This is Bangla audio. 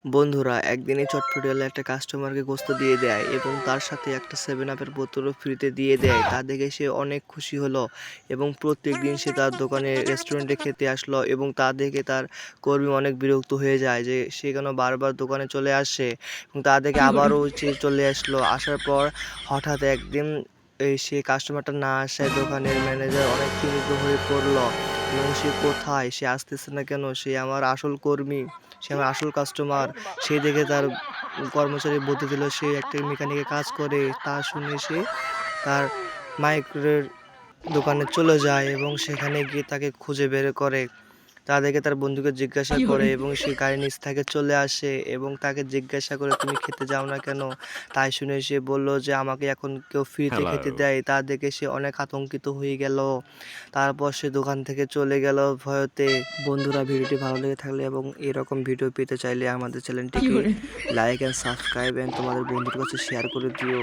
বন্ধুরা একদিনই চটপটিওয়ালা একটা কাস্টমারকে গোস্ত দিয়ে দেয় এবং তার সাথে একটা 7 আপের বোতলও ফ্রিতে দিয়ে দেয়। তা দেখে সে অনেক খুশি হলো এবং প্রত্যেক দিন সে তার দোকানে রেস্টুরেন্টে খেতে আসলো এবং তা দেখে তার কর্মী অনেক বিরক্ত হয়ে যায় যে সে কেন বারবার দোকানে চলে আসে এবং তা দেখে আবারও সে চলে আসলো। আসার পর হঠাৎ একদিন সে কাস্টমারটা না আসায় দোকানের ম্যানেজার অনেক চিন্তিত হয়ে পড়লো এবং সে কোথায়, সে আসতেছে না কেন, সে আমার আসল কর্মী, সে আমার আসল কাস্টমার। সেই দেখে তার কর্মচারী বলতে দিল সে একটা মেকানিকের কাজ করে। তা শুনে সে তার মাইক্রোর দোকানে চলে যায় এবং সেখানে গিয়ে তাকে খুঁজে বের করে। তা দেখে তার বন্ধুকে জিজ্ঞাসা করে এবং সে গাড়ির নিচ থেকে চলে আসে এবং তাকে জিজ্ঞাসা করে, "তুমি খেতে যাও না কেন?" তাই শুনে সে বলল যে, "আমাকে এখন কেউ ফ্রিতে খেতে Hello. দেয়।" তা দেখে সে অনেক আতঙ্কিত হয়ে গেল। তারপর সে দোকান থেকে চলে গেল ভয়তে। বন্ধুরা ভিডিওটি ভালো লেগে থাকলে এবং এরকম ভিডিও পেতে চাইলে আমাদের চ্যানেলটিকে লাইক অ্যান্ড সাবস্ক্রাইব অ্যান্ড তোমাদের বন্ধুর কাছে শেয়ার করে দিও।